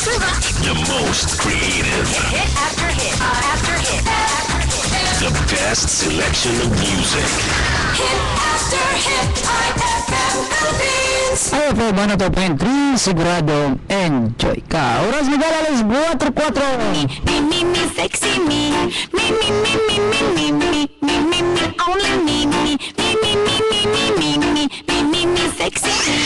The most creative. Hit after hit after hit after hit. The best selection of music. Hit after hit. IFM Philippines. IFM 102.3, sigurado enjoy ka. Oras Miguel, alas 4:04. Me, sexy me. Me, only me, sexy me.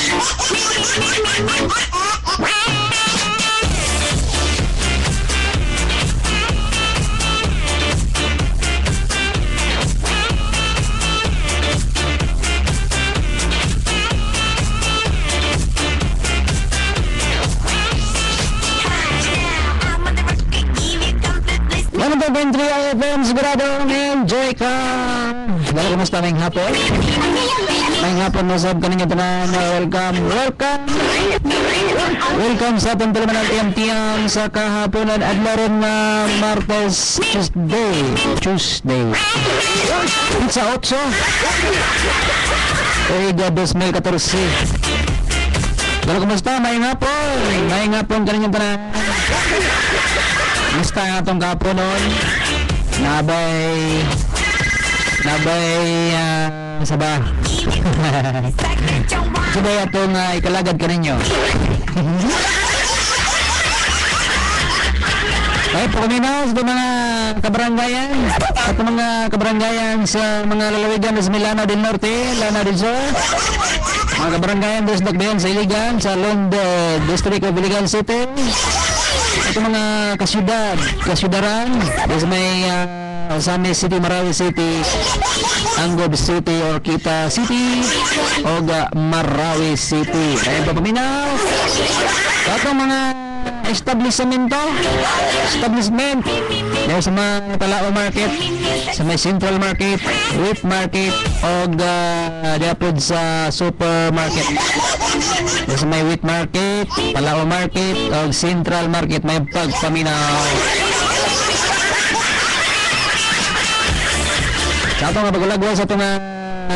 Ano ba 23 IFM, sigurado enjoy ka. Dahil kumusta ngayong hapon? Ngayong hapon mo sab kaninyo tanan, welcome sa atong palaman ng TM sa kahaponan at meron na Martes, Tuesday sa 8 Oiga 2014. Dahil kumusta ngayong hapon kaninyo tanan. Kumusta nga itong kapunon? Nabay sabah. Sabay itong ikalagad ka ninyo. Ay, pakuminaw sa mga kabaranggayan at mga kabaranggayan sa mga lalawigan sa Milano del Norte, Lanao del Sur, mga kabaranggayan sa Dagdayan sa Iligan, sa Londo District of Iligan City, ito mga kasyudaran sa may Osamis City, Marawi City, Angob City, Orquita City, o Marawi City. Ayun pa paminaw itong mga establishment dahil sa mga Talao Market, sa may Central Market, Wheat Market, o diapod sa Supermarket. Dahil sa may Wheat Market, Talao Market, o Central Market, may pagpaminaw. Sa itong pagulagwa sa itong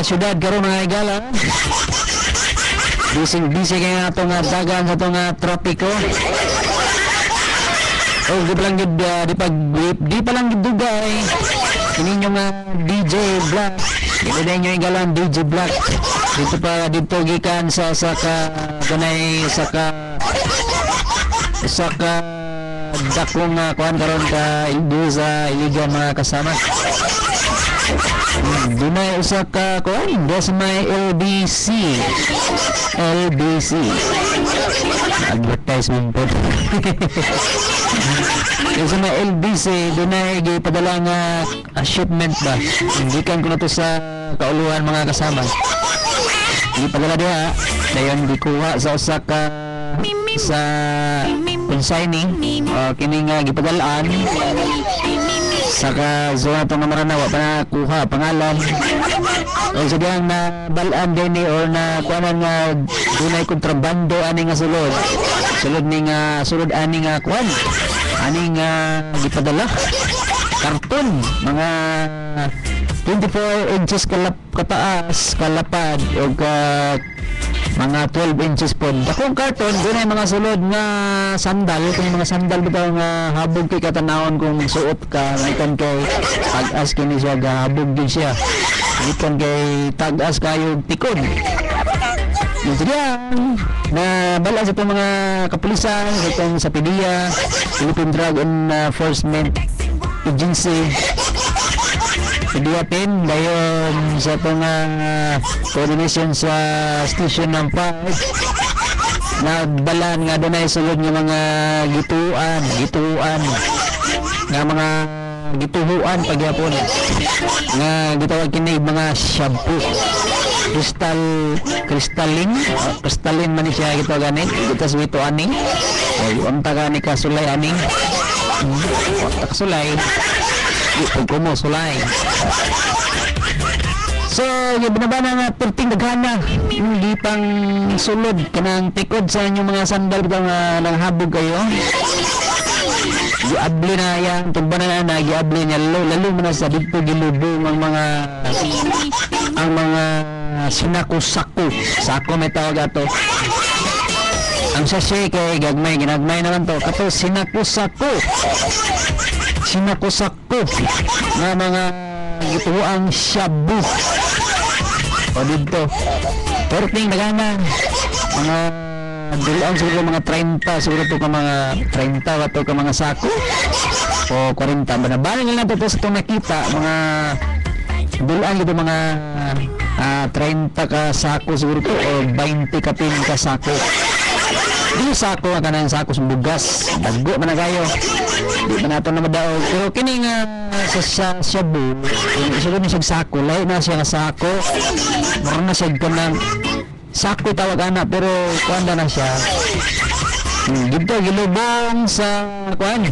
syudad karon mga igala, busy kaya itong dagan sa itong trapiko. Oh, di pa lang gidugay kininyo nga DJ Black. Gila nyo igalan DJ Black. Dito gikan sa ganay saka dakong kuan karon ka hindi sa iligan mga kasama. Dunay usa ka kuan sa may LBC advertisement po. Sa may LBC dunay gipadala nga shipment ba, gikan ko na to sa kauluhan mga kasama. Gipadala diha dayon gikuha sa usa ka sa consigning kini nga gipadalaan saka zona itong namaranawa pa na kuha pangalan o sabihan na balaan din or na kuanan nga dunay kontrabando ani nga sulod ani nga kuan ani nga gipadala karton mga 24 inches kataas kalapad o mga 12 inches po. Dakong karton, doon ay mga sulod nga sandal. Kung mga sandal bitaw nga habog kay katanawon kung magsuot ka, ikan kay tag-as kini siya, habog din siya. Ikan kay tag-as kayo tikod. Ito yan, na bala sa itong mga kapulisan, sa itong sa PDEA, Philippine Drug Enforcement Agency, PDEA-10 dayon sa itong coordination sa station ng 5 nagbalan nga doon ay sulod ng mga gituan nga mga gituhuan pagyapon nga gitawag kini mga shampoo crystalline man siya gito ganit gitas wito aning o unta ka ni kasulay aning kasulay kumo sulay. So, yung binabana nga perting daghana hindi pang sulod kanang tikod sa inyong mga sandal nga nanghabog kayo. Giabli na yan tugbanan na giabli niya lalo man sa dito gilubong ang mga sinaku-sako may tawag ato Ang sachet kay gagmay, ginagmay naman to. Kato sinakusako nga mga gituang shabu. O dito. Perting nagana. Mga dulaan siguro mga 30, siguro to ka mga 30 wato ka mga sako. O 40. Banabaling lang to sa itong nakita. Mga dulaan dito mga 30 ka sako siguro to o 20 ka pin ka sako. Di sako nga kanang sako sa bugas. Daggo man na kayo. Di pa nato na madaog. Pero kini nga sa shabu, isulod ni siya sako, lahi na siya nga sako. Meron na siya kanang sako tawag ana pero kuanda na siya. Dito gilubong sa kuan.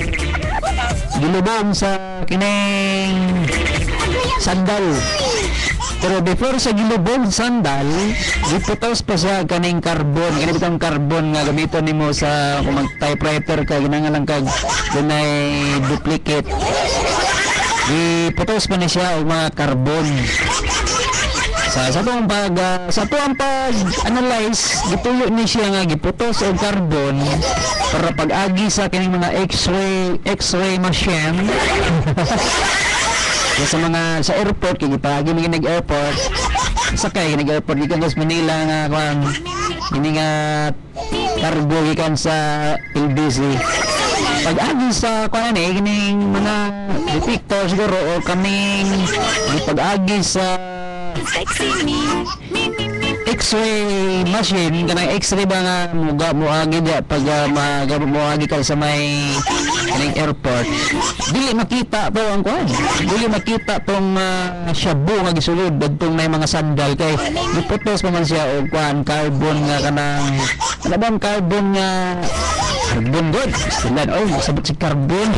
Gilubong sa kining sandal. Pero before sa gilubong sandal, giputos pa siya kaning carbon. Kani bitong carbon nga gamiton nimo sa kung mag-typewriter ka ginangalang kag dunay duplicate. Giputos pa ni siya og mga carbon. Sa tuang pag analyze, gituyo ni siya nga giputos og carbon para pag-agi sa kining mga X-ray machine. Sa mga sa airport kay gipagi mi nag airport sakay nag airport gikan sa Manila nga kuan ini nga cargo gikan sa LBC pag-agi sa kuan kining mga detector siguro o kaming pag-agi sa X-ray machine kanang X-ray ba nga muagi dia pag muagi ka sa may kaning airport dili makita po ang kuan dili makita tong shabu nga gisulod dagtong may mga sandal kay giputos pa man siya og kuan carbon nga kanang ano ba ang carbon nga carbon good stilan sabot si carbon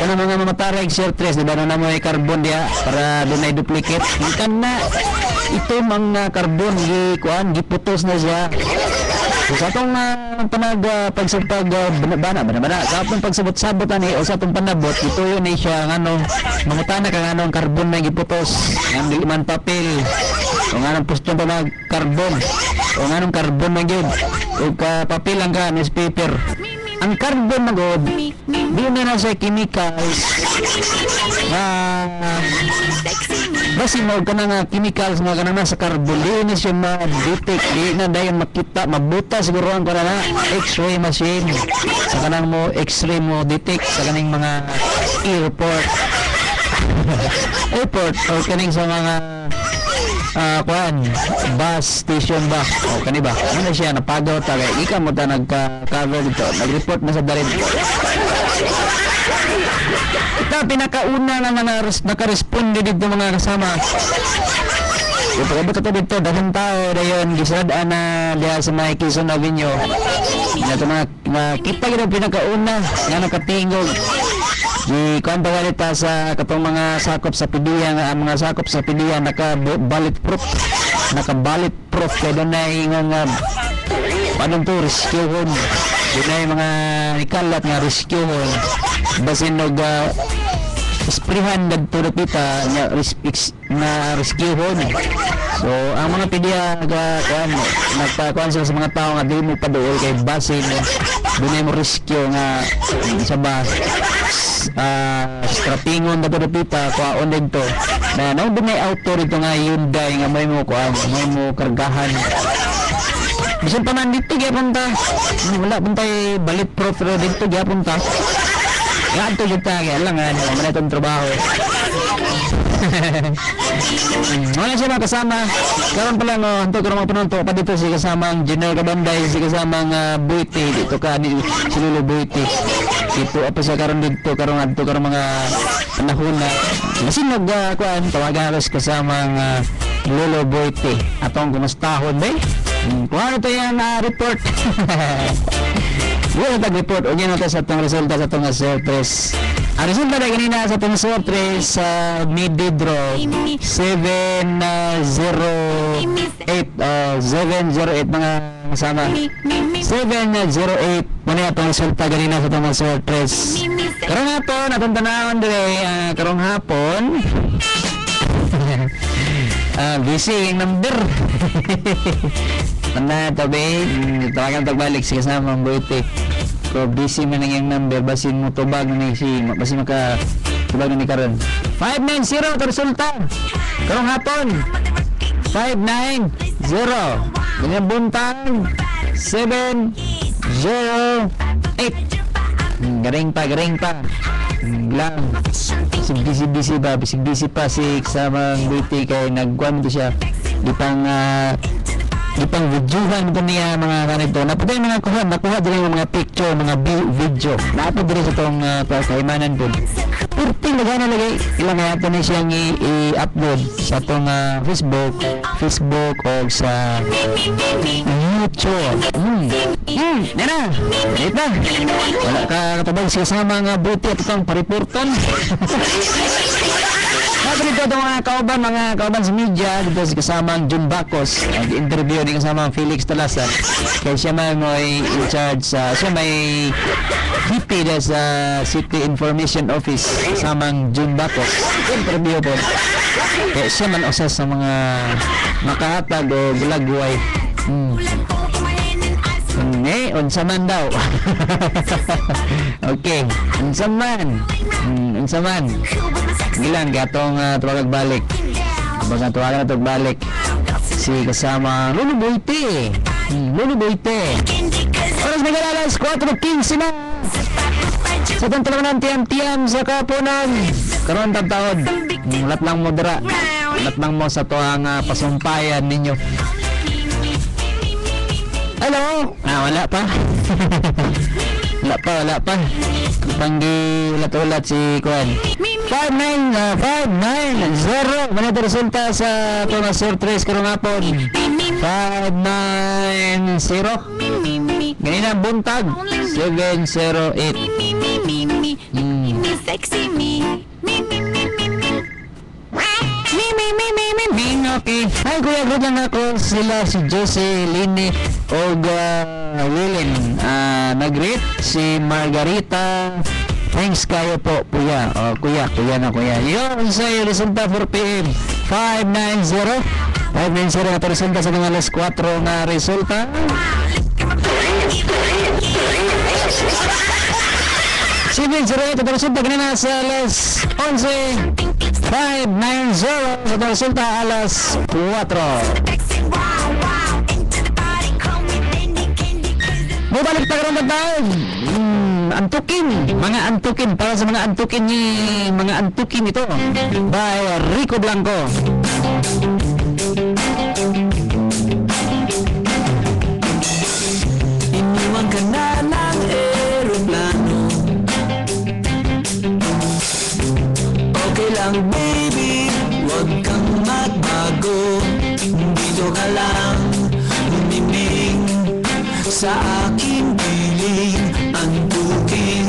kanang mga mamatarag shirtless di ba na mo ay carbon dia para dunay duplicate kan na ito mga carbon kuan giputos na siya. So, sa atong pagsapag bana sa atong pagsabot-sabot ani o sa atong panabot ituyo ni siya ngano mangutana ka ngano ang carbon na giputos ang dili man papel o nganong pustong pa na carbon o nganong carbon na gyud o ka papel lang ka newspaper. Ang carbon na god di na sa chemicals basi mo ka nga chemicals nga kanang nasa carbon di na siya ma-detect di na dayon makita mabuta siguro ang kanang X-ray machine sa kanang mo X-ray mo detect sa kaning mga airport o kaning sa mga kuan bus station ba o kani ba ano siya napagaw ta kay ika mo ta nagka-cover dito nag-report na sa darin ita pinakauna na naka-responde dito mga kasama yung pagabot ito dito dagang tao dayon gisradaan na diya sa may Quezon Avenue ito nakita yun ang pinakauna nga nakatingog di kuan pa ganita sa katong mga sakop sa pidiya nga ang mga sakop sa pidiya naka-bullet proof kaya doon na yung anong to rescuehon doon na yung mga ikalat nga rescuehon basin og isprihan dagto pita na rescuehon. So ang mga pidiya nagpakuan sila sa mga tao nga dili mo paduol kay basin doon mo rescue nga sa bus strappingon dato pita kuaon dito na nang dunay auto dito nga Hyundai nga may mo kargahan bisan pa man dito gyapon ta wala pun tay balit proof pero dito gyapon ta ganto jud ta kay lang man itong trabaho wala siya mga kasama karon pa lang hanto karong mga panunto pa dito si kasamang General Kabanday si kasamang Buiti dito ka ni si Lolo Buiti dito apa sa karon dito karong adto karong mga panahon na masinog kuan tawagan ros kasamang Lolo Buiti atong kumustahon be kuha ito yung report wala tag-report o yan sa itong resulta sa itong surprise. Ang resulta na ganina sa itong surprise sa mid-day draw 708 mga kasama 708 muna itong resulta ganina sa itong surprise. Karong hapon atong tanawon dire karong hapon busy yung number Mana tabi, tawagan tagbalik si kasama ang buti. Ko busy man ang iyang number, basin mo tubag ni si, basin maka tubag ni karon. 590 to resulta. Karong hapon. 590. Ganyan buntang 708. Garing pa. Lang. Busy ba? Busy pa si kasamang buti kay nagkuhan mo siya. Di pang videohan ito niya mga kanito. Napunta yung mga nakuha din yung mga picture, mga video. Napunta din sa itong kaimanan po. Purting nagana lagi. Ilang nga po na siyang i-upload sa itong Facebook o sa YouTube. Nena! Dito! Wala ka katabang siya sa mga buti at itong pariporton. Dito mga kauban sa media, dito si kasamang Jun Bacos, nag-interview ni kasamang Felix Talasan. Kaya siya may in charge siya may VP sa City Information Office, kasamang Jun Bacos. Interview po. Kaya siya man usas sa mga makahatag o bulagway. Unsa man daw. Okay, unsa man. Gilang gatong tuwag balik. Baga tuwagan na tugbalik si kasama Lolo Boite. Oras may alas 4:15 na. Sa itong talagang tiyam sa kapunan. Karoon taon. Lat lang mo dira. Lat lang mo sa tuwang pasumpayan ninyo. Hello? Wala pa. Wala pa. Panggi ulat-ulat si Kuan. 590. Mana resulta sa mga sortres karong hapon. 590. Ganina buntag. 708. Sexy me. Okay. Hi, Kuya, good lang ako. Sila si Jose, Lini, o Willen. Nag-greet si Margarita. Thanks kayo po, Kuya. Kuya na. Yun, sa'yo, resulta 4 p.m. 590 na ito resulta sa mga alas 4 na resulta. Sibin, ito resulta kanina sa alas 11. 590 sa resulta alas 4. Mubalik pa karoon na tayo. Mga antukin para sa mga antukin ito by Rico Blanco. Iniwan ka na ng aeroplano. Okay lang baby, huwag kang magbago. Dito ka lang humiming sa aking piling antukin.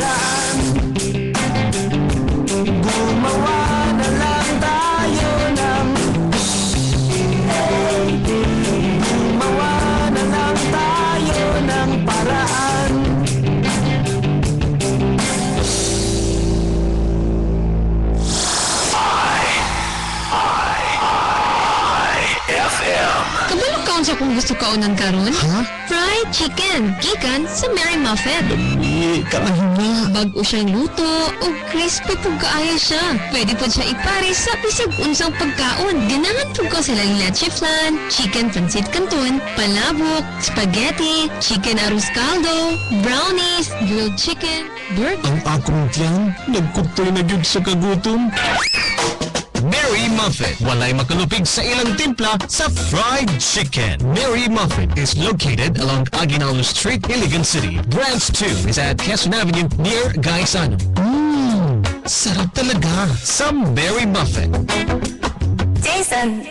paraan. Gumawa na lang tayo ng Gumawa na lang tayo ng paraan. FM. Kabalo kaon sa kung gusto kaunan karon? Fried chicken, gikan sa Mary Muffet. Bago siyang luto o crispy pug kaayo siya. Pwede po siya ipares sa bisag unsang pagkaon. Ganahan po ko sila leche flan, chicken pancit canton, palabok, spaghetti, chicken arroz caldo, brownies, grilled chicken, burger. Ang akong tiyan, nagkutoy na gyud sa kagutom. Mary Muffet, walay makalupig sa ilang timpla sa fried chicken. Mary Muffet is located along Aguinaldo Street, Iligan City. Branch 2 is at Quezon Avenue near Gaisano. Sarap talaga sa Mary Muffet. Jason.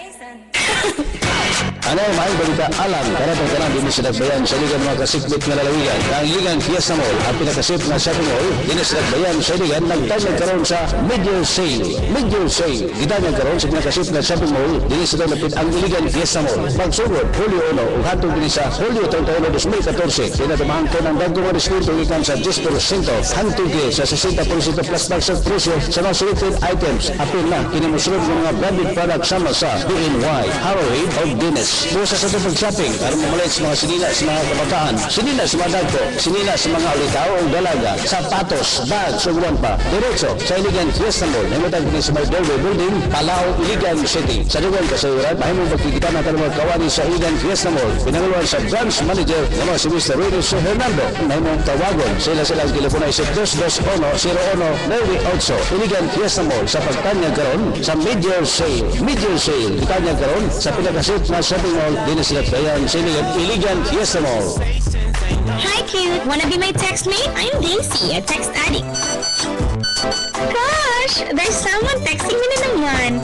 Ano ang maayong balita alam karatang kanan din sa Nagbayan sa Ligan mga kasiklit na lalawigan. Ang Ligan Fiesta Mall ang pinakasip na shopping mall din sa Nagbayan sa Ligan nagtanyag karon sa mid-year sale. Mid-year sale. Gitanyag karon sa pinakasip na shopping mall din sa Lapid ang Ligan Fiesta Mall. Magsugod Hulyo 1 ug hatod din sa Hulyo 31, 2014. Pinatamahan ko ng dagko nga diskwento gikan sa 10% hantod sa 60% plus tax sa presyo sa mga selected items. Apil na kinimusulod ng mga branded products sama sa BNY, Harold o Guinness. Busa sa itong pag-shopping, aram mamulit sa mga sinila sa mga kabataan, sinila sa mga dagko, sinila sa mga ulitaw o dalaga, sapatos, bags o guwan pa. Diretso sa Iligan Fiesta Mall, naimutag din sa Malderbe Building, Palao, Iligan City. Sa dugang kasayuran, mahimong pagkikita natin mga kawani sa Iligan Fiesta Mall. Pinanguluan sa branch manager na si Mr. Reyes Hernando. Mahimong tawagon sila ang telepono ay 221-01-98. Iligan Fiesta Mall sa pagtanyag karon sa mid-year sale. Mid-year sale, itanyag karon sa pinakasit na shopping mall din sa Bayan sa Iligan Fiesta Mall. Hi, cute. Wanna be my text mate? I'm Daisy, a text addict. Gosh, there's someone texting me na naman.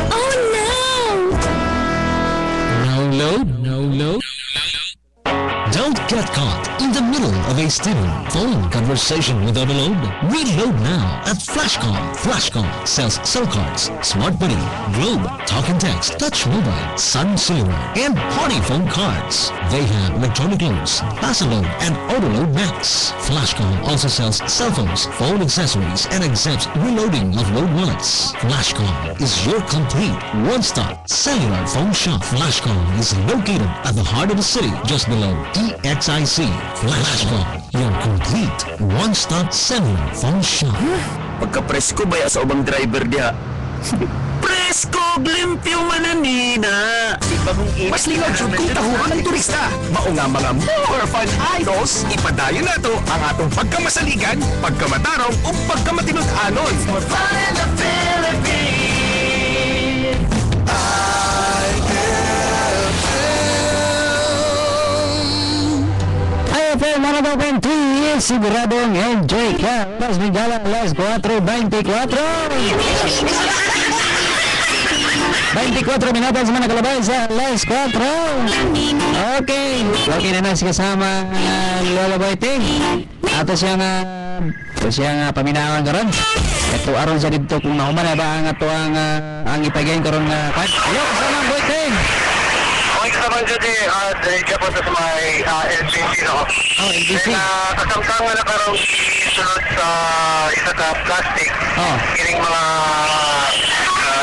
Oh no! No load, no load. Don't get caught in the middle of a still phone conversation without a load. Reload now at Flashcom. Flashcom sells cell cards, Smart Buddy, Globe, Talk and Text, Touch Mobile, Sun Silver, and Party Phone cards. They have electronic loads, Pass Load, and Auto Load Max. Flashcom also sells cell phones, phone accessories, and accepts reloading of load wallets. Flashcom is your complete one-stop cellular phone shop. Flashcom is located at the heart of the city, just below EXIC. Flashcom, your complete one-stop cellular phone shop. Pagka-presko ba sa ubang driver diha? Presko, limpyo mananina. Mas lingaw jud kung tahuan ng turista. Mao nga mga more fun idols, ipadayon nato ang atong pagkamasaligan, pagkamatarong o pagkamatinud-anon. More fun in the Philippines. IFL 102.3 siguradong enjoy ka. Oras bigala alas 4:24. 24 minutos na nakalabay sa alas 4. Okay na nas kasama Lola Boyting. Ato siyang paminawan karon. Ito aron sa dito kung nahuman ba ang ato ang ipagayon karon nga pad. Ayo kasama Boyting. Okay, kasama dyan dahil po sa may LBC, no? Oh, LBC. Kasamtang na karong isunod sa isa ka plastic. Oh. Kining mga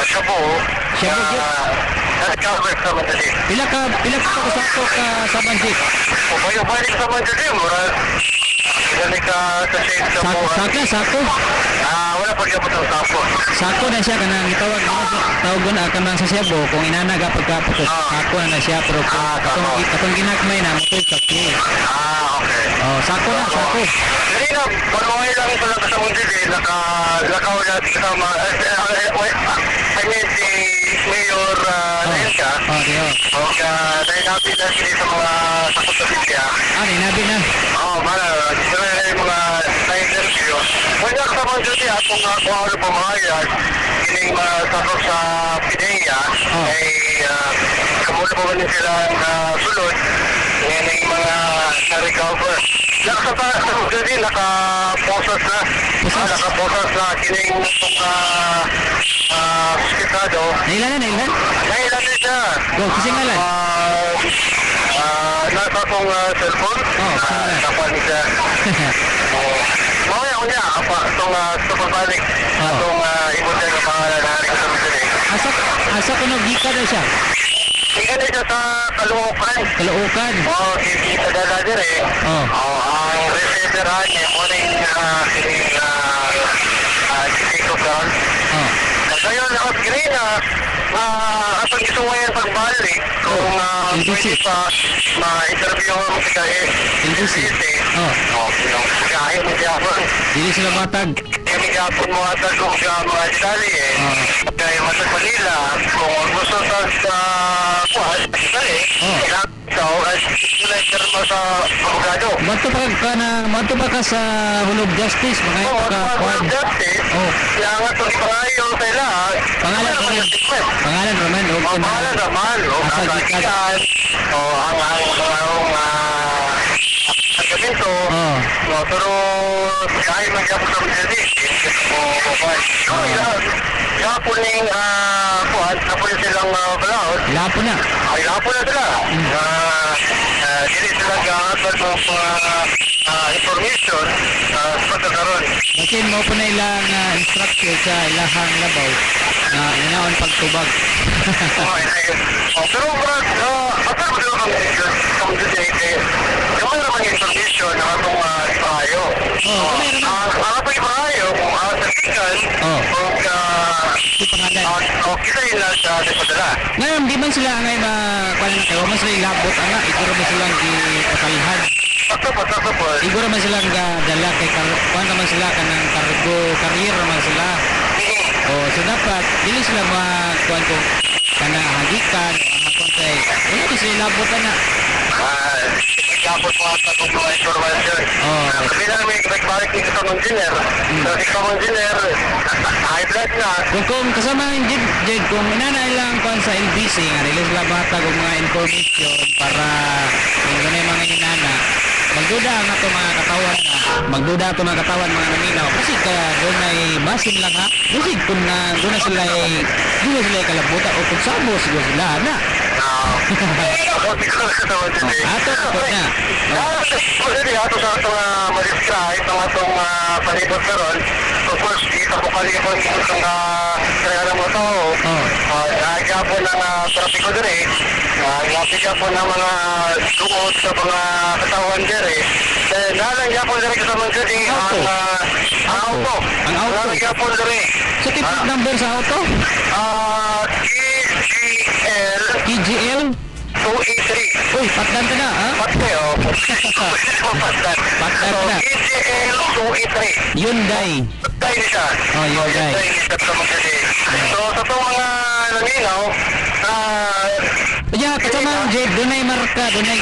shabu. Shabu yun? Cover sa Mandali. Pila ka kusako ka sa bansit? O kayo balik sa Mandali, mura. Ilan ka sa shade shabu. Sako? Wala pa gyapon ang sako. Sako na siya kanang tawagon kanang sa Cebu kung inanaga pagkapos. Sako na siya pero katong ginagmay na mo sakto. Okay. Oh, sako. Hindi na, panuhay lang ito lang sa Mandali, lakaw na kasama, I mean, si Mayor Nenka. Okay. Dahil natin na sila sa mga sakot na sila. Nabi na. Mana, sila na yung mga na-interview. Wala ka sa mga duty at kung ano pa mga yan, kining mga sakot sa Pinea, ay kamula pa ba sila na sulod, ngayon yung mga na-recover. Naka-posas na. Naka-posas na kining hospitado. Nailan? Nailan din siya. Go, kasing ngalan? Nasa akong cellphone. Nakuha niya. Mamaya ko niya. Itong balik. Itong ibon niya ng pangalan na rin sa Missouri. Asa ko nagika na siya? Ika na siya sa Caloocan. Caloocan? Oo, kita na din eh. Ang receiver niya, morning Chico Brown. Ngayon, nakapagrin atong isuwayan pagbalik kung pwede pa ma-interview mo sa LBC. Kaya mo siya. Dili sila matag. Kami kapon mo atag kung siya mga detalye eh. Kaya matag Manila, kung gusto sa kuhan, kailangan ikaw ay sila mo sa abogado. Mato pa ka sa Hulog Justice, mga ito ka. Hulog Justice, kaya nga itong ipahayo sa ila. Pangalan Roman. Pangalan Roman. Kasagitan. Ang gaminto. Pero kaya magyapon sa mga Yapon yung kuhan, napon silang balaod. Lapo na. Ay, lapon na sila. Dili sila gahatag ng information sa pagkakaroon. Basin mo po na ilang instruction sa ilahang labaw na inaon pagtubag. Pero Brad, atal mo din ang kamay naman yung information na itong ipahayo. Ang itong ipahayo, kung sabigan, kung kita yun lang sa padala. Ngayon, di man sila ngay kuha na kayo, mas sila ilabot, iguro mo silang ipatalhan. Iguro man silang dala kay kuha naman sila ka ng cargo, career naman sila. So dapat, dili sila kuha ko hagikan, kuha kay, wala di sila ilabot na. Tapos mo at itong mga information. Sabi namin, nagbalik ni Kasama Engineer. So, si Kasama Engineer, high blood na. Kung kasama yung Jed, kung inanay lang kuhan sa LBC, nga release sila batag o mga information para yung ganay mga inana, magduda ang ito mga katawan mga naminaw. Kasi kaya doon ay basin lang ha. Kasi kung doon na sila kalabutan o kung sabo siguro sila na. Ato po na. Kasi ato sa itong mag-describe ang itong palibot na ron. Of course, dito po kalibot ang kaya ng mga tao. Nagaya po ng traffic ko din nagaya po ng mga suot sa mga katawan din nalagya po din sa mga din ang auto. Nalagya po din. So, ticket number sa auto? KGL 283. Uy, patdan ka na, ha? Patdan. Patdan ka na. KGL 283. Hyundai. Hyundai siya. Hyundai. So, sa itong mga naminaw, kasama ang Jade, doon ay marka, doon ay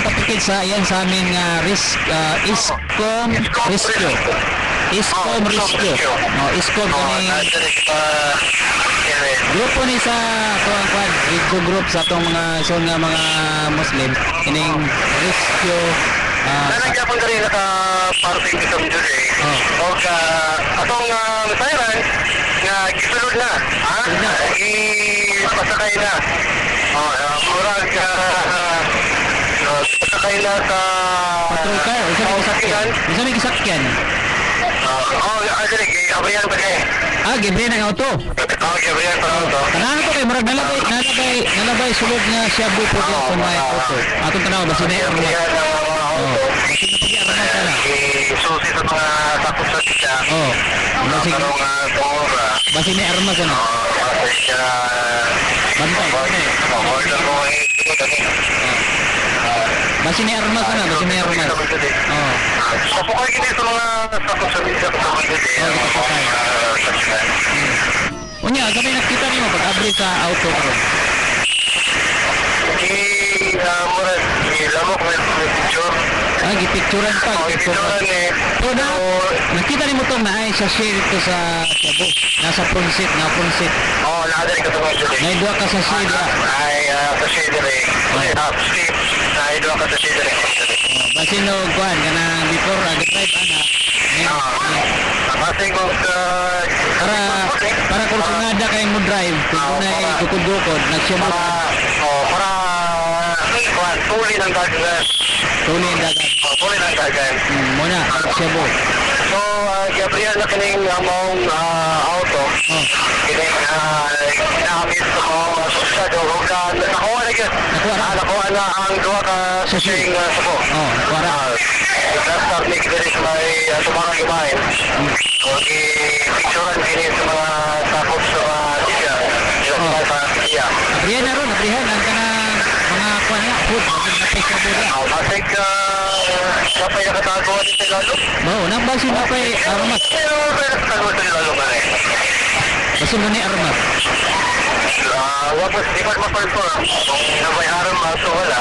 ipapikit sa aming ISCOM Rescue. ISCOM Rescue. ISCOM kami. Grupo ni sa kuwan group sa itong mga Muslim ining rescue nalagyan po na rin naka-parting dito today o atong siren na gisulod na ipasakay na murag pasakay na sa patrol car isa may kisakyan abrihan pa kayo Gabriel ng auto Gabriel pa auto kanaan ko kay murag nalabay sulod nga siya bupo diya sa may auto atong tanaw ba sinay armas susi sa mga takot sa siya basi may armas ano bantay basi may armas kapukay kini sa mga takot sa siya unya gamay nakita niyo pag-abri sa auto karon lamok na picture gipicturan pa so nakita niyo itong naay sa share ito sa Cebu nasa front seat nakadari ka naidwa ka sa share ay sa share Steve naidwa ka sa share dali. Basin no kuan kanang before drive ana. Basin ko Para kursunada kay mo drive, kung na kukod-kukod, nagsumot. para tuli ng dagat. Tuli ang dagat. Tuli ng dagat. Muna, Cebu. So, Gabriel na kining among auto. Kining ginamit ko sa doga. Nakuha na yun. Nakuha na ang duwa ka sing sabo. Wala. Start make there is my sumakang kumain. Okay, picturean kini sa mga sakop sa Libya. Sa Libya. Abrihan na ron, abrihan. Ang ka na mga kuan nga, food. Bakit na pesa po na? Masig kapay nakatago din sa lalo. Bao, nagbasin na pa'y armas. Pero nakatago sa lalo ba rin? Basin na ni armas. Wag mo, di pa ma-confirm kung nabayaran mo so wala.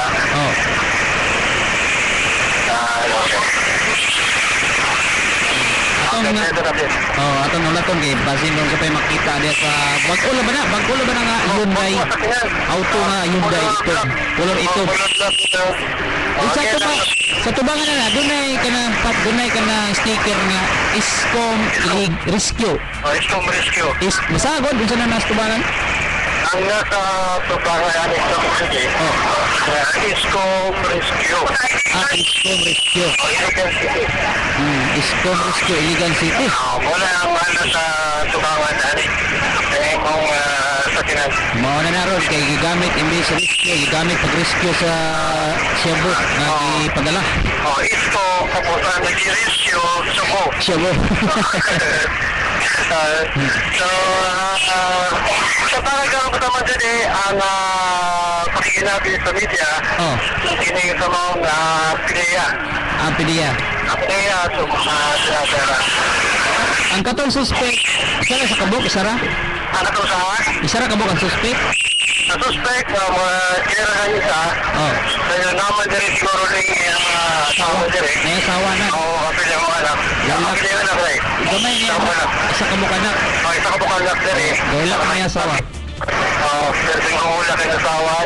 Atong nulaton kay basin doon kapay makita dia sa bagkulo ba na nga Hyundai auto nga Hyundai ito color ito isa to pa sa tubangan na dunay kana sticker nga Iscom Rescue Iscom Rescue masagod unsa na nas tubangan ang nasa tubangan ani sa City Iscom Rescue Iscom Rescue Iscom Rescue Iligan City wala ang sa tubangan ani kung sakinan mao na naron kay gigamit imbis rescue gigamit pag rescue sa Cebu na ipadala Isco kapos ang nag-rescue Cebu sa parang naman din ang pakikinabi sa media kini sa mga PDEA so sinasara ang katong suspect isara sa kabuk isara isara kabuk ang suspect sa suspect kinarahan isa kaya naman din siguro rin asawa din may asawa na kapila mo anak kapila na rin gamay niya isa kabuk anak isa kabuk anak din wala ka may asawa pero tingnan kayo asawa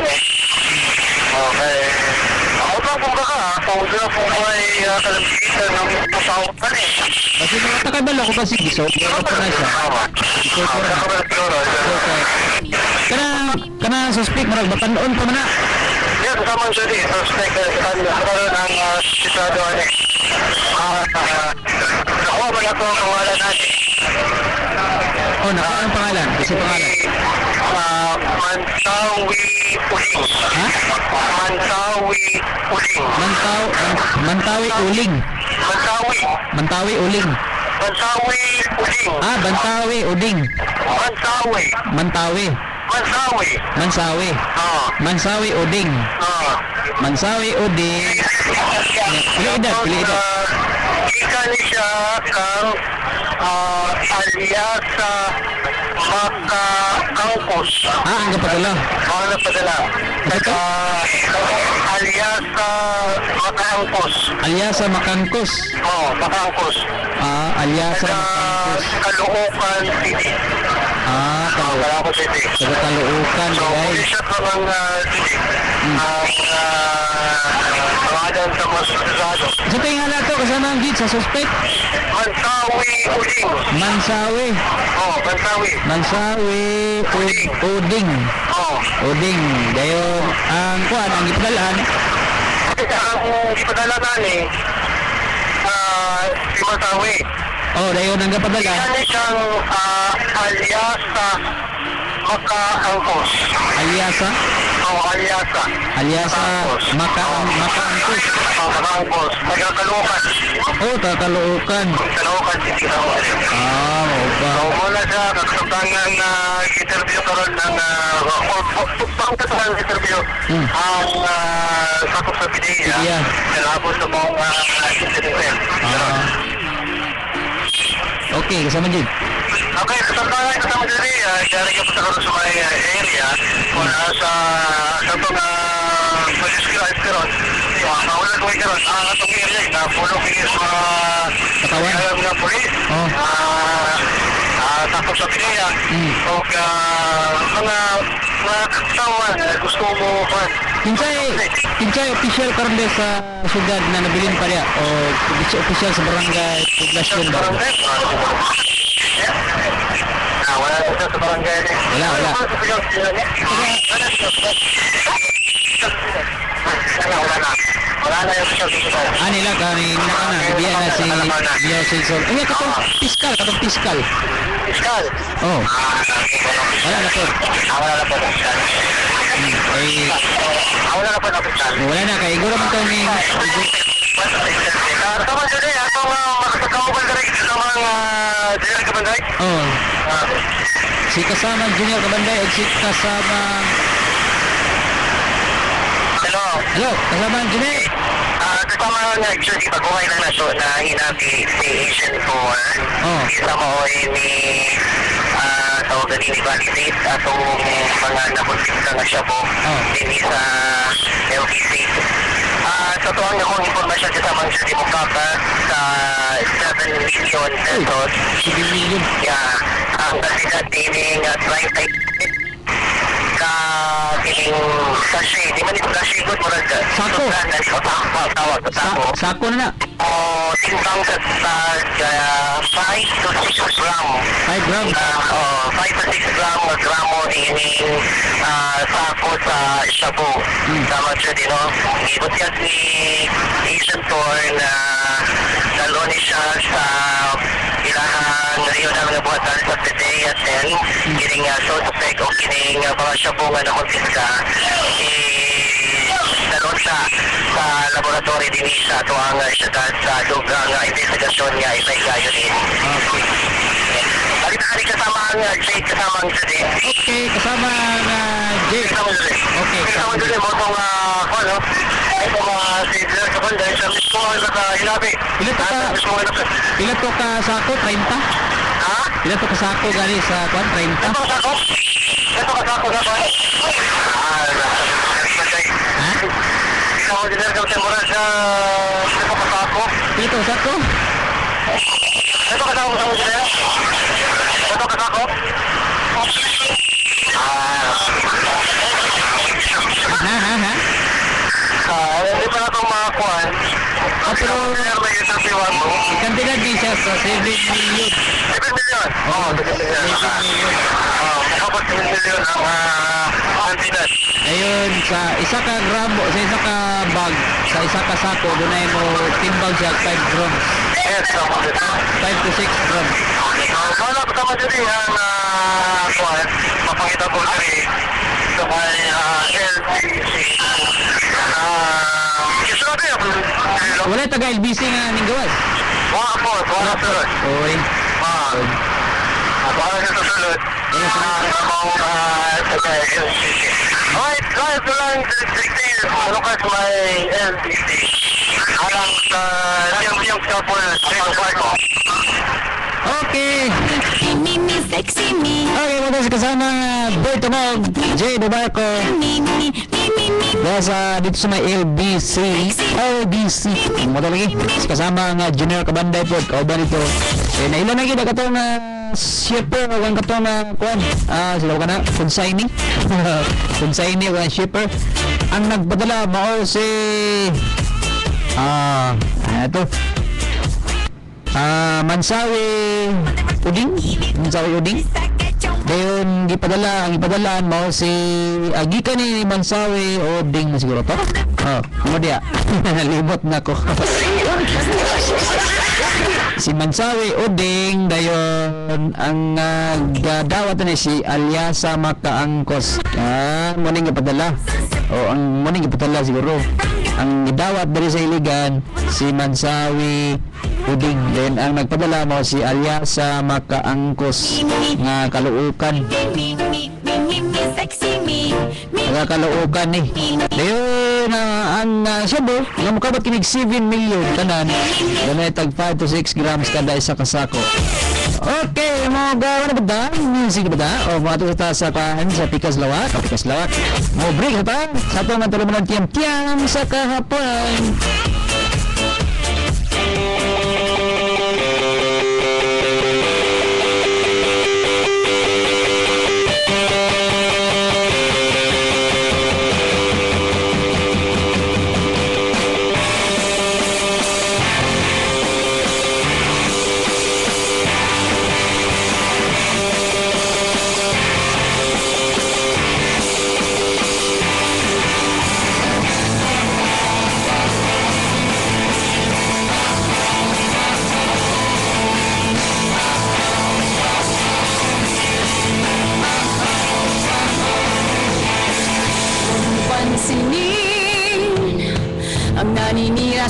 okay ako lang kung baka kung sila po ay kalabisitan ng asawa pa rin kasi nakataka ba ako kasi gisog pero pa na siya gisog ko na kana suspect marag bapanoon pa man na yes kasama siya din suspect karoon ang sitado ani nakuha man ako ang pangalan natin nakuha ang pangalan kasi pangalan Mantawi Uling Mantawi Uling Mantawi Uling Bantawi Uding Mansawi Uding Mansawi Uding pili edad ikan siya kang Alyasa Makangkos ang kapadala Alyasa Makangkos Makangkos Alyasa Makangkos Caloocan City Caloocan City taga Caloocan so huli siya ka mga city pangalan sa mas usado sa tingin na ito kasama ang git sa suspect Mansawi Uding Uding dayon ang kuan ang ipadalaan ang ipadala nani si Mansawi dayon ang kapadala yan siyang Alyasa Makaangkos Alyasa Makaangkos Makaangkos taga Caloocan City ba mula siya kagsabangan na interview karon ng pangkatalang interview ang sakop sa PDEA kalabot sa mga incident okay kasama din okay kasama din dyan ka pa sa mga area kung sa mga mag-describe karon maulan ko karon ang atong area na puno kini sa katawan mga polis tapos sa Pinaya. O mga katawan gusto mo Kinsay official karon din sa syudad na nabilin pa niya o official sa barangay poblasyon ba? Wala na sa barangay. Wala. Wala na yung official dito. Nila kani biya na si Leo Silson. Ay katong piskal. Fiskal. Oh. Wala na po. Wala na po. Ay Wala na po na fiskal. wala na kay iguro man to ni Tama dyan eh, atong makasagkauban ka rin sa mga Junior Kabanday. oh si kasama Junior Kabanday at si kasama Hello. kasama Junior. Kasama nga actually pag-uhay na naso na hinabi si Asian 4. Isa mo ni tawagan ni Valley State atong mga nabuntik ka nga siya po din sa LBC. Sa tuwang akong informasyon kasama siya di mo kaka sa 7 million pesos. 7 million. Yeah. Ang kasigat tining try tining sachet. Di man ito sachet good mo rin. Sako. Sako na. Timbang sa 5 to 6 gram. 5 gram. 5 to 6 gram na gramo ining sako sa shabu. Tama siya din, no? Ibot yan ni Asian Tour na naloni siya sa ilahang Rio na mga buhatan sa today at 10. Kining so to take o kining mga shabu nga namuntis ka. Nalon siya sa laboratory din sa ito ang siyudad sa dugang investigasyon niya ibay kayo din. Balik kasama ang Jade kasama ang Jade. Okay, kasama na Jade. Okay, kasama ang Jade mo itong ano ito mga si Jade Kabanday sa mismo sa hinabi. Ilan to ka sako? 30? Ha? Ilan to ka sako gali sa 30? Ito ka sako? Ito ka sako sa kwan? Ha? Ikaw ang Jade Kabanday mo rin sa ito ka sako? Ilan to sako? Ito ka sako sa Jade? Ito ka sako? Ha? Hindi pa na itong mga kwan. Pero May isang siwan mo. kantidad din siya sa 7 million. 7 million? Oo, 7 million. Makapag 7 million ang antinas. Ayun, sa isa ka gramo, sa isa ka bag, sa isa ka sako, doon ay mo timbang siya 5 grams. Yes, 5 to 6 grams. Kala ko tama dyan ang kwan. Mapangita po rin sa may LBC. Kisunod yun. Wala taga LBC nga ning gawas. Mga po, mga sunod. Oy. Para sa susunod. Alright, guys, walang dictate. Lukas may LBC. Alang sa yung couple sa Okay. Me, sexy me. Okay, muna sa kasama Boy Tunog, Jay Dubarco. Dahil dito sa may LBC. Mo lagi. Kasama nga Junior Kabanday po. Kauban ito. Nailan na kita katong shipper o ang katong kuwan. Sila ka na? Consignee. Consignee o shipper. Ang nagpadala mao si ito. Mansawi Uding. Dayon ang ipadalaan mo si gikan ni Mansawi Uding na siguro to. Mo dia. Limot na ko. Si Mansawi Uding dayon ang dawat ni si Alyasa Makaangkos. Morning ipadala. Ang morning ipadala siguro. Ang dawat dari sa Iligan si Mansawi Uding. Then ang nagpadala mo si Alyasa Makaangkos nga kaluukan. Kaluukan ni. Dayon ang Shabu nga mukabot kinig 7 million tanan. Ganay tag 5 to 6 grams kada isa ka sako. Okay, mga gawa na ba da? Music ba da? O mga ito sa paan sa Pikas Lawak. Mo break ba? Sa ito nga tulong ng tiyam-tiyam sa kahapon.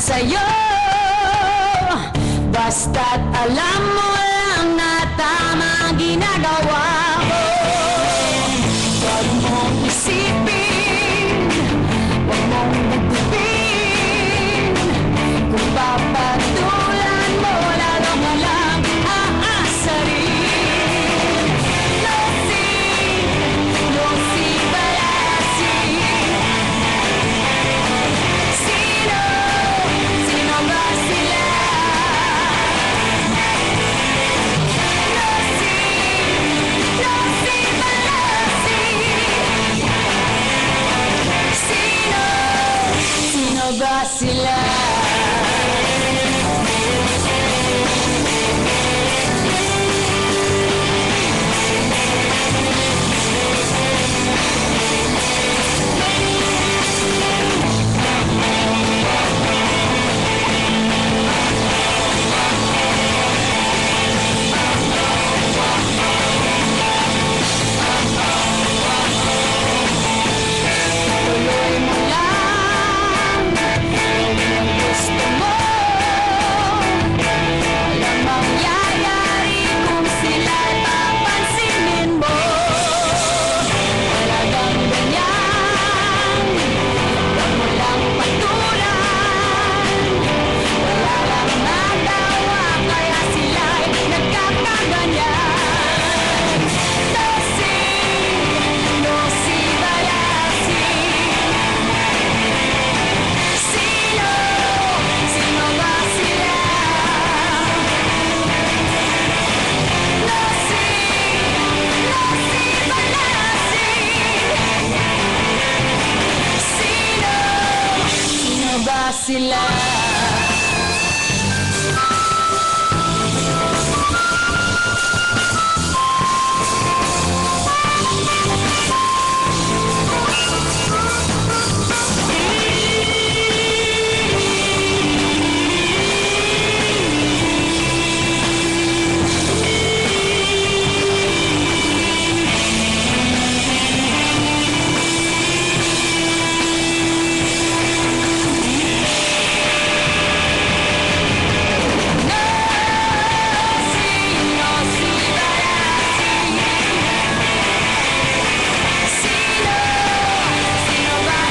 sa'yo. Basta't alam mo lang na tama ang ginagawa mo. Huwag mong isipin, huwag mong nagtipin. Kung papatulan mo, lalo ka lang aasarin. Losi, balasi. Sino ba sila? Losi, balasi. Sino ba sila? Tuloy mo lang ang gusto mo. Walang mangyayari kung sila'y papansinin mo. Talagang ganyan, huwag mo lang patulan. Wala lang nagawa kaya sila'y nagkakaganyan. Losi, balasi. Sino ba sila? Losi, balasi. Sino ba sila? Sino ba sila? Sino ba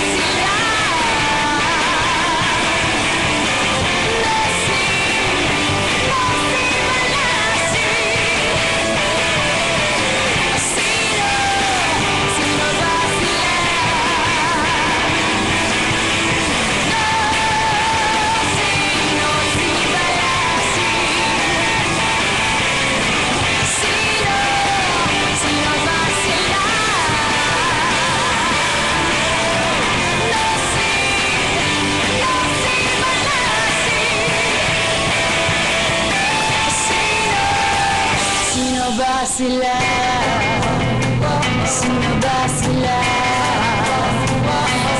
sila? Sino ba sila?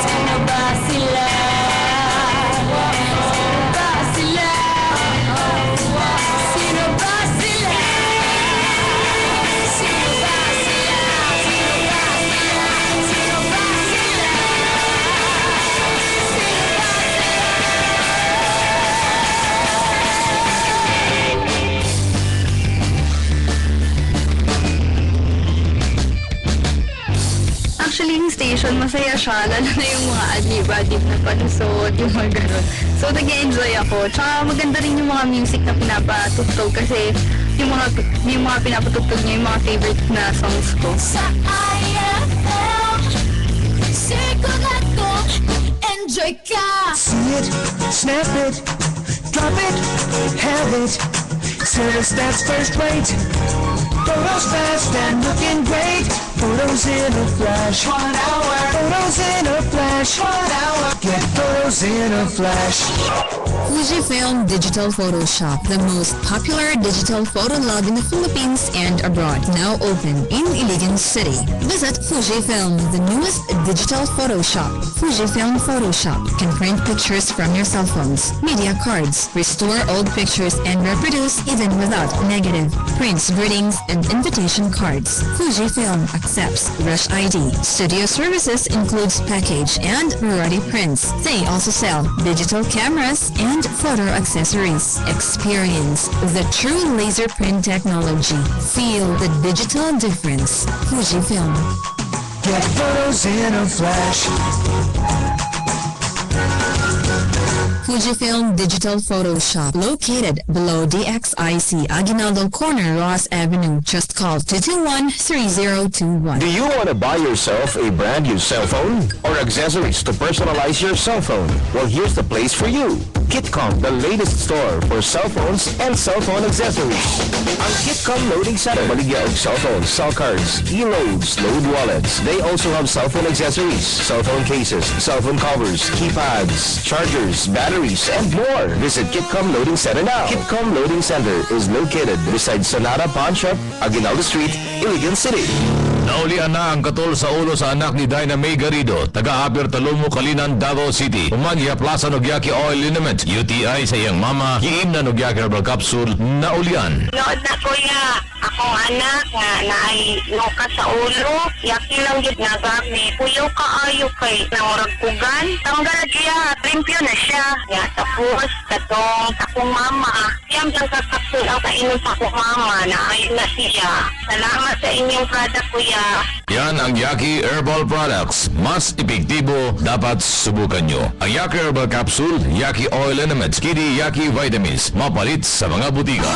Sino ba sila? Sino ba sila? Sino ba sila? Sino ba sila? Actually, yung station, masaya siya. Lalo na yung mga adlib-adlib na palusot, yung mga ganun. So, nag-enjoy ako. Tsaka maganda rin yung mga music na pinapatugtog kasi yung mga pinapatugtog niya, yung mga favorite na songs ko. Sa IFL, sigurado, enjoy ka. See it, snap it, drop it, have it. Service that's first rate. Photos fast and looking great. Photos in a flash. 1 hour. Photos in a flash. 1 hour. Get photos in a flash. Fujifilm Digital Photoshop, the most popular digital photo lab in the Philippines and abroad, now open in Iligan City. Visit Fujifilm, the newest digital Photoshop. Fujifilm Photoshop can print pictures from your cell phones, media cards, restore old pictures and reproduce even without negative, prints, greetings, and invitation cards. Fujifilm accepts accepts Rush ID. Studio services includes package and variety prints. They also sell digital cameras and photo accessories. Experience the true laser print technology. Feel the digital difference. Fujifilm. Get photos in a flash. Fujifilm Digital Photo Shop, located below DXIC Aguinaldo Corner, Ross Avenue. Just call 221-3021. Do you want to buy yourself a brand new cell phone or accessories to personalize your cell phone? Well, here's the place for you. Kitcom, the latest store for cell phones and cell phone accessories. Ang Kitcom Loading Center, maligya og cell phones, cell cards, e-loads, load wallets. They also have cell phone accessories, cell phone cases, cell phone covers, keypads, chargers, batteries, and more. Visit Kitcom Loading Center now. Kitcom Loading Center is located beside Sonata Pawn Shop, Aguinaldo Street, Iligan City. Naulian na ang katol sa ulo sa anak ni Dinah May Garrido, taga-Apir Talomo, Kalinan, Davao City. Umagya Plaza Nogyaki Oil Liniment, UTI sa iyang mama, hiim na Nogyaki Herbal Capsule, naulian. Nood na kuya, akong anak nga naay nuka sa ulo, yaki lang yun nga gami. Puyo kaayo kay nangurag kugan. Tanggal siya, limpyo na siya. Nga tapos, katong akong mama, siyam lang kakapsul ang kainom sa akong mama na ayun na siya. Salamat sa inyong product kuya. Yan ang Yaki Herbal Products. Mas epektibo, dapat subukan nyo. Ang Yaki Herbal Capsule, Yaki Oil Elements, Kidi Yaki Vitamins, mapalit sa mga butika.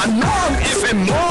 Ano ang FM mo?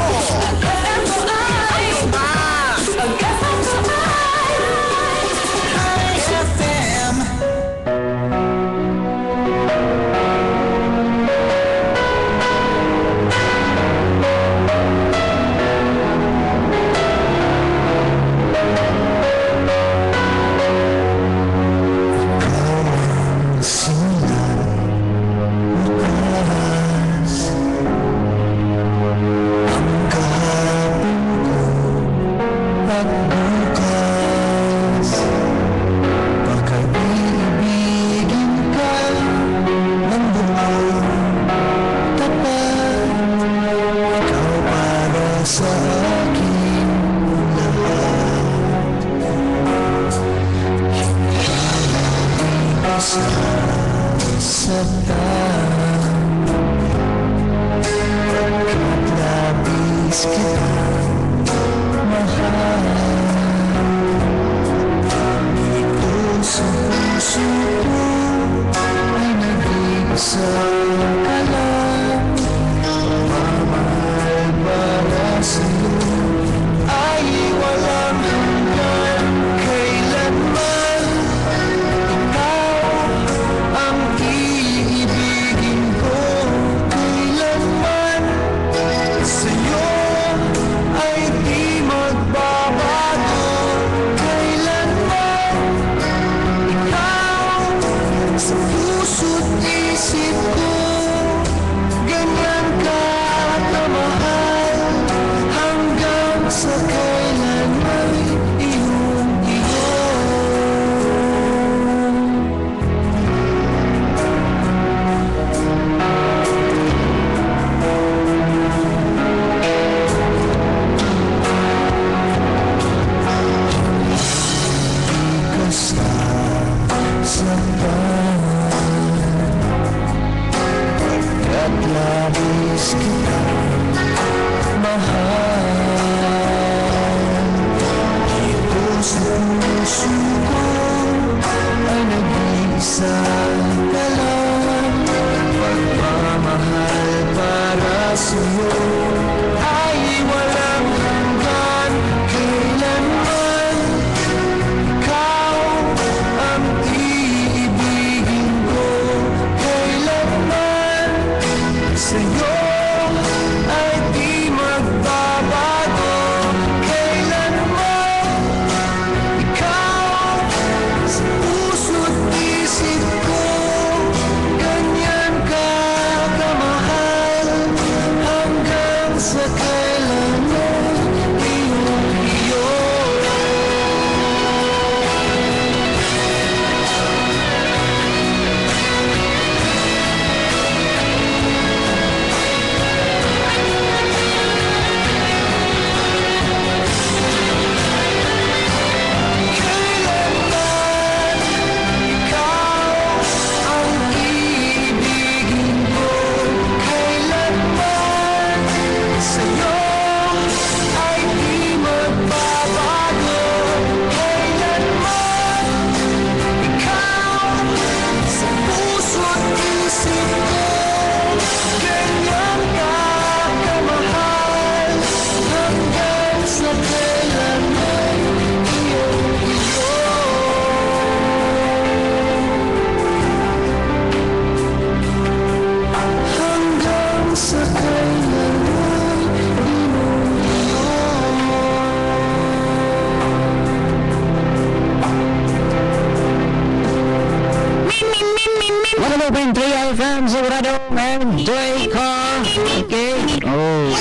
Open 3 FM, sigurado, enjoy ka. Okay? Oh.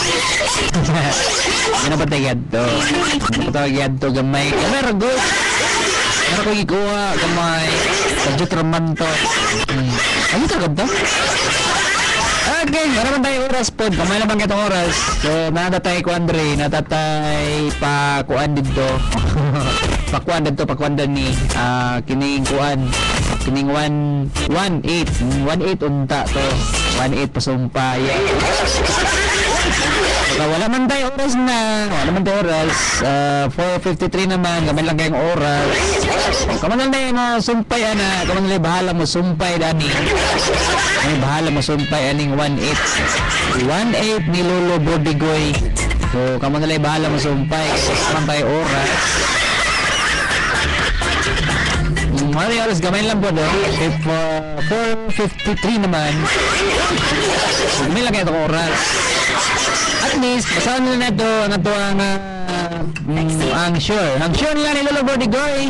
Ano ba tayo to? Ano ba tayo to? Gamay. Gamay, ragot. Ano ko ikuha? Gamay. Pagdut raman to. Ano tagad to? Okay, maraman tayo oras po. Kamay naman itong oras. So, natatay ko, Andre. Natatay pa kuan dito. Pakuan dito, pakuan ni kining kuan. Kining 1-8 unta to. 1-8 pasumpay. Wala man tayo oras na. Wala man tayo oras. 4:53 naman. Kamay lang kayong oras. Kamay lang tayo mo sumpay ana. Kamay lang bahala mo sumpay dani. Ay bahala mo sumpay aning 1-8 ni Lolo Bordigoy. So kamay lang bahala mo sumpay. Kamay tayo oras. Mari oras gamay lang po, no? If 4:53 naman, gamay lang kayo itong oras. At least, basahan nila na ito, ang sure. Ang sure nila ni Lolo Bordigoy.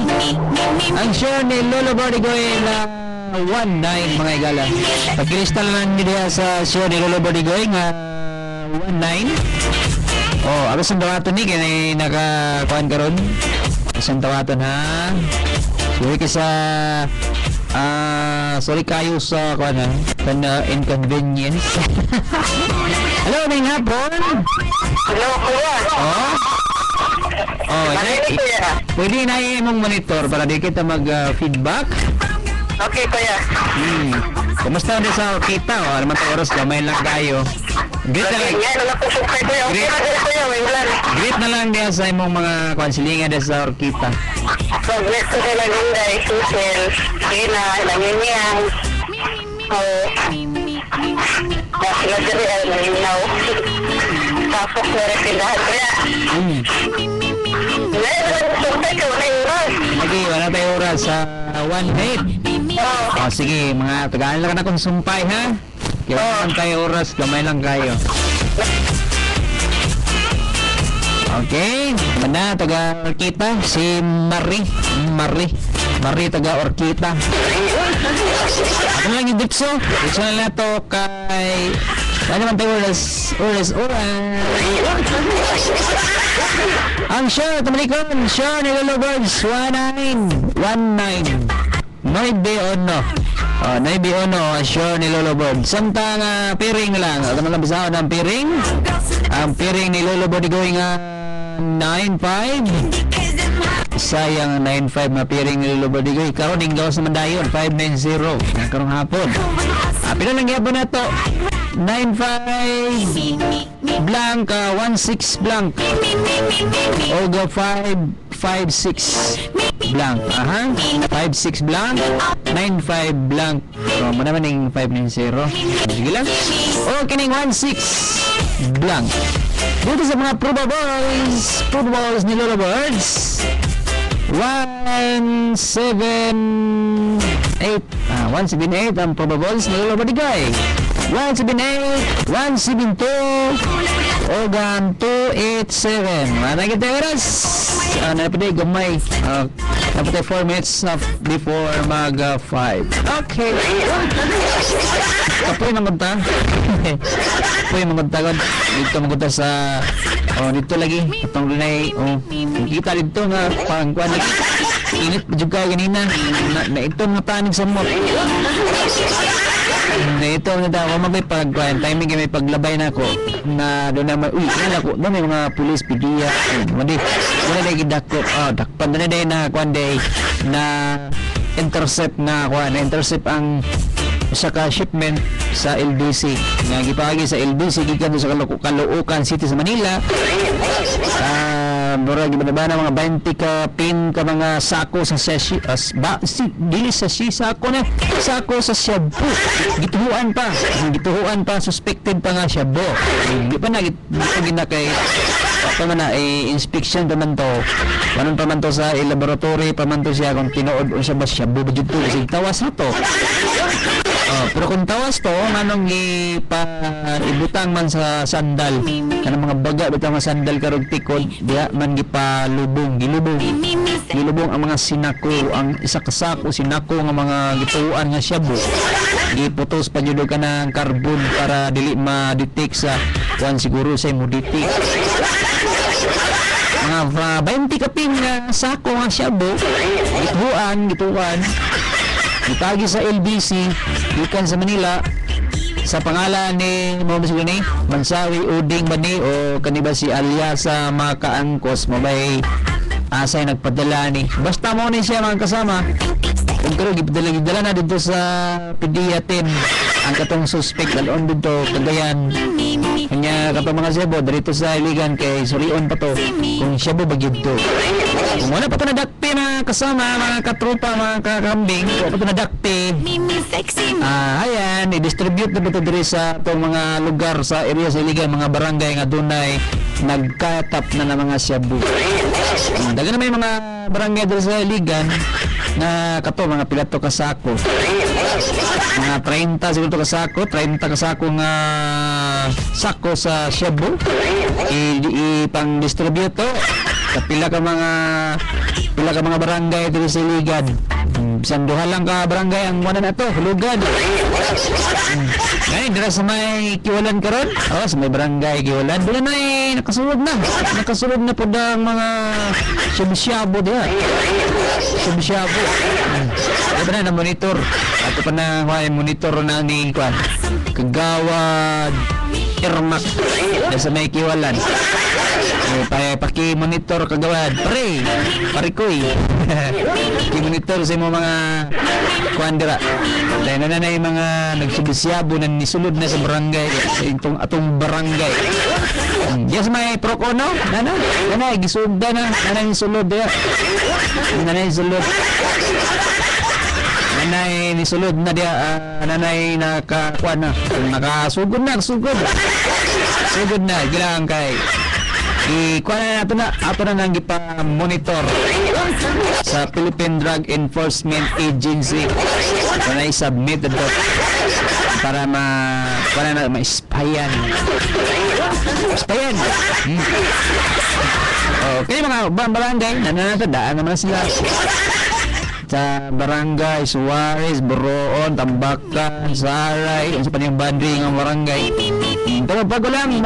Ang sure ni Lolo Bordigoy na 1-9, mga igala. Pagkilistal lang nila sa sure ni Lolo Bordigoy nga 1-9. Oh, alas ang tawaton ni, kaya nakakuhan ka ron. Alas ang tawaton, ha? Sorry kayo sa inconvenience. Hello, may hapon. Hello, kuya. Pwede na mong monitor para di kita mag-feedback. Okay, kuya. Kumusta na sa kita? Alam mo oras gamay lang tayo. Greet na lang. Greet na lang diya sa imong mga konsilingan sa Orkita. Progress ko sila Gunday, Susil, Ina, Nangyayang. Sila diri ay nanginaw. Tapos na rin pindahan ko yan. Lagi, wala tayo oras sa 1-8. Sige, mga tagaan lang na kung sumpay, ha? Kaya lang tayo oras, gamay lang kayo. Okay, mana taga Orkita, si Marie, taga Orkita. Ako lang yung dipso na lang ito kay, ano naman tayo oras. Ang show, tumalikon, show ni Lolo Birds, 1-9, 9-1, show ni Lolo Bird. Samtang piring na lang. Alam mo lang bisahon ang piring. Ang piring ni Lolo Bird going 9-5. Sayang 9-5 na piring ni Lolo Bird going. Karon ning gawas naman dayon 5-9-0. Karong hapon. Pila lang gyapon na to. 9-5 blank, 1-6 blank. Oga 5-6 blank. 5-6 blank, 9-5 blank. So, mo naman yung 5-9-0. Sige lang. O, kining 1-6 blank. Dito sa mga probables ni Lolo Birds. 1-7-8. 1-7-8 ang probables ni Lolo Bordigoy. 1-7-8, 1-7-2, Ogan 2-8-7. Nakita oras. Napatay gamay. Napatay 4 minutes before mag-5. Okay. Kapoy na magta. Kapoy na magta. Dito magta sa... dito lagi. Itong lunay. Kita dito nga. Pangkuan lagi. Init juga ganina. Na ito nga panig sa mo. Ito na daw may timing may paglabay na ako na doon naman doon may mga pulis pidiya wala na gidako dakpan na day na kuan day na intercept ang sa shipment sa LBC nga gipagi sa LBC gikan sa Caloocan City sa Manila. Mura gibana mga 20 ka pin ka mga sako sa dili sa sako na sako sa shabu gituhuan pa suspected pa nga shabu di pa na kay inspection pa man to sa laboratory pa man to siya kung tinuod sa shabu ba jud to kasi tawas na to Pero kung tawas to, anong ibutang man sa sandal, kanang mga baga bitang mga sandal karog tikod, diya man gipalubong, gilubong ang mga sinako, ang isa ka sako sinako nga mga gituan nga shabu. Giputos pa jud ka ng carbon para dili ma-detect sa kuan siguro sa mo detect. Mga 20 kaping sako nga shabu, gituan. Itagi sa LBC, ikan sa Manila, sa pangalan ni Mansawi Uding Bani o kaniba si alias sa Makaangkos, mabay asay nagpadala ni. Basta mo ni siya mga kasama. Kung pero gidala na dito sa PDA-10 ang katong suspect dalon dito Cagayan. Kanya katong mga sebo dito sa Iligan kay Surion pa to. Kung sebo bagyod to. Kung wala pa to nadakpi mga kasama, mga katropa, mga kakambing, wala pa to nadakpi. Ayan, i-distribute na dito diri sa itong mga lugar sa area sa Iligan, mga barangay nga dunay nagkatap na ng mga shabu. Dagan na may mga barangay dito sa Iligan na kato mga pilato ka sako, mga 30 siguro to ka sako, 30 ka sako nga sako sa shabu ipang distribute to sa pila ka mga barangay dito sa Iligan. Bisan duha lang ka barangay ang wala na to hulugan. Ngayon dira sa may Kiwalan karon, sa may barangay Kiwalan doon na nakasulod na po ang mga shabu diha. Shabu. Diba na monitor ato pa na monitor na ni kwan Kagawad Irmak sa may Kiwalan. Paki-monitor Kagawad pare koy i-monitor sa mga kuan dira dahil na yung mga nagsubisyabo na nisulod na sa barangay sa atong barangay. Yes, may prokono nana gisugda na nana nisulod dira nanay nisulod na dia nanay nakakuan na nakasugod na gilang kay ikuan na ato na nang gipa-monitor sa Philippine Drug Enforcement Agency na i-submit ito para ma-spyan. Okay, mga barangay nananatadaan naman sila sa barangay Suarez, Boroon, Tambakan, Saray, sa paniyang bandri ng barangay. Pero bago lang ni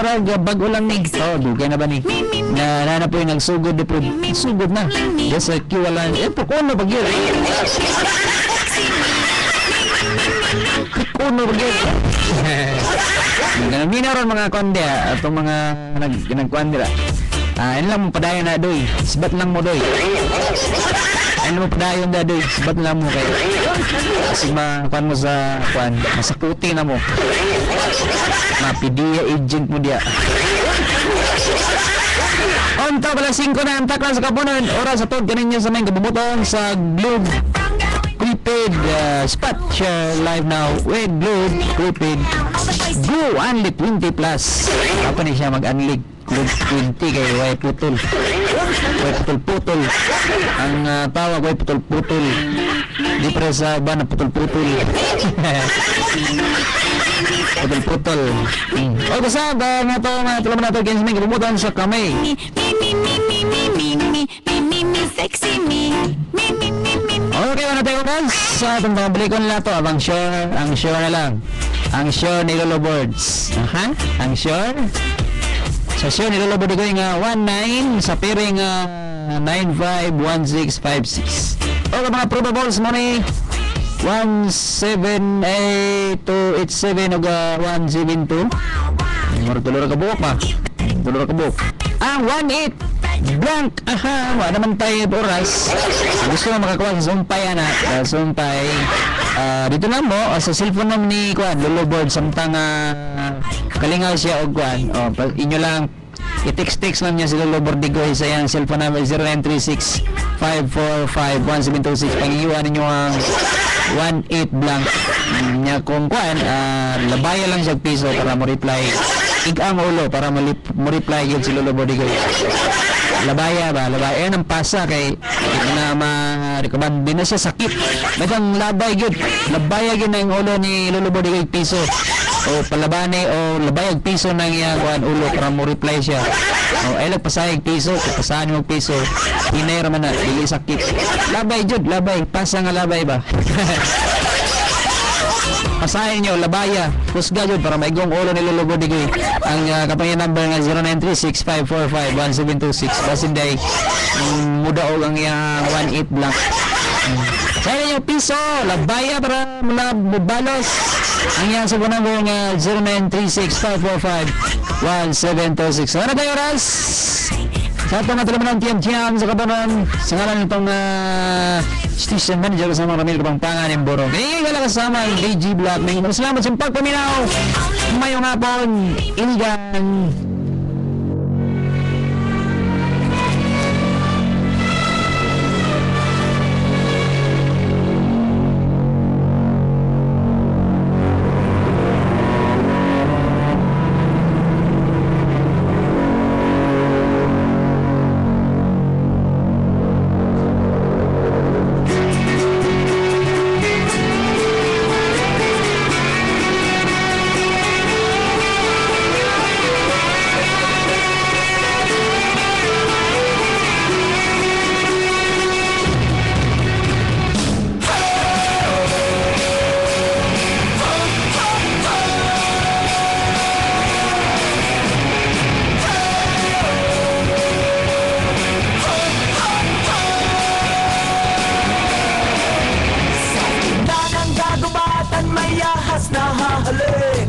dugay na ba ni na po yung nagsugod na yes sa Kiwalan pukuno bagyod minaron mga konde atong mga nagkuandira ano lang mo padayon na doy sibat lang mo doy ano mo padayon na doy sibat lang mo kayo kasi makuan mo sa kuan masakuti na mo mapidiya agent mo dia. Onta pala 5 na ang taklan sa kapunan oras sa tod kaninyo sa may kabubuton sa Globe prepaid spot share live now with Globe prepaid Go Unli 20 plus apa ni siya mag-unli Globe 20 kay way putol ang tawag way putol di presa ba na putol o basta na to na talaman nato kinsa may kabubuton sa kamay okay na tayo guys sa itong pablikon nila to ang sure na lang ang sure ni Lolo Birds ang sure sa sure ni Lolo Birds ko yung 19 sa piring 951656 okay mga probables mo ni 178-287 o 172 tulor ka buhok ang 18 blank wala naman tayo oras gusto mo makakuha sa sumpay dito lang mo sa cellphone naman ni Lolo Bird samtang kalingaw siya o inyo lang i-text lang niya si Lolo Bordigoy sa yung cellphone number 0936-545-1726 pag-iwan ninyo ang 18 blank niya kung labaya lang siya piso para mo reply ang ulo para mo reply yun si Lolo Bordigoy labaya yan ang pasa kay na di ko man, di na siya sakit. Bagang labay yun. Labay yun ang ulo ni Lulubo di kay piso. O palabane o labayag piso ng iyang ulo para mo reply siya. O ay pasayag piso, pasahan mo piso. Hinay raman na, dili sakit. Labay jud, labay. Pasa nga labay ba? Pasahin nyo, labaya. Kusga jud para maigong ulo ni Lulubo di kay. Ang kapangyang number nga 0936-545-1726. Basin day, mudaog ang iyang 1-8 blank. Sa inyo piso, labaya para mula mubalos. Ang iyang sabunan ko nga 0936-545-1726. Ano tayo oras? Sa itong matulaman ng TM sa kapanon, sa ngalan itong station manager kasama Ramil Kapangpangan ng Borong. Ngayon ka lang kasama ang DG Black. Salamat sa pagpaminaw. Mayong hapon, Iligan.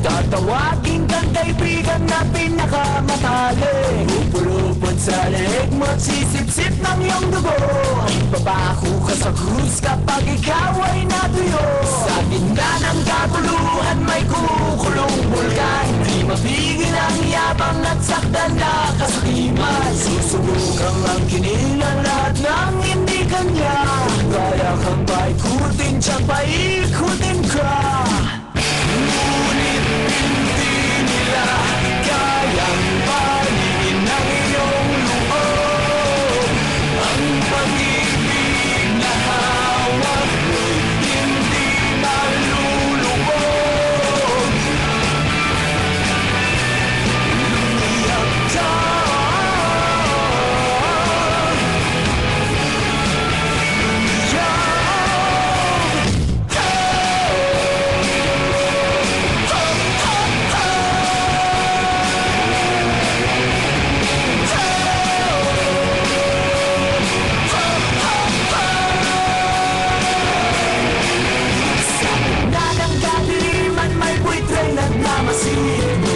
Tatawagin kang kaibigan na pinakamatalik. Upulupot sa leeg mo at sisip-sip ng iyong dugo. Babako ka sa krus kapag ikaw ay natuyo. Sa gitna ng kaguluhan may kumukulong bulkan. Di mapigil ang yabang at sakdan na kasakiman. Susubukang ang kinilang lahat ng hindi kanya. Kaya kang paikutin siyang paikutin ka. Ngunit hindi nila kayang paligin ng iyong loob. Ang pag-ibig na hawak mo'y hindi malulubog. Lumiyak ka.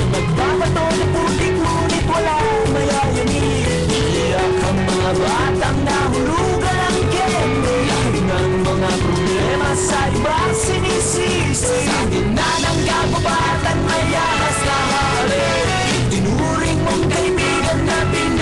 Magbabato na putik ngunit walang mayayanig. Iyak ang mga batang nahulugan ang kende. Lahat ng mga problema sa iba sinisisi. Sa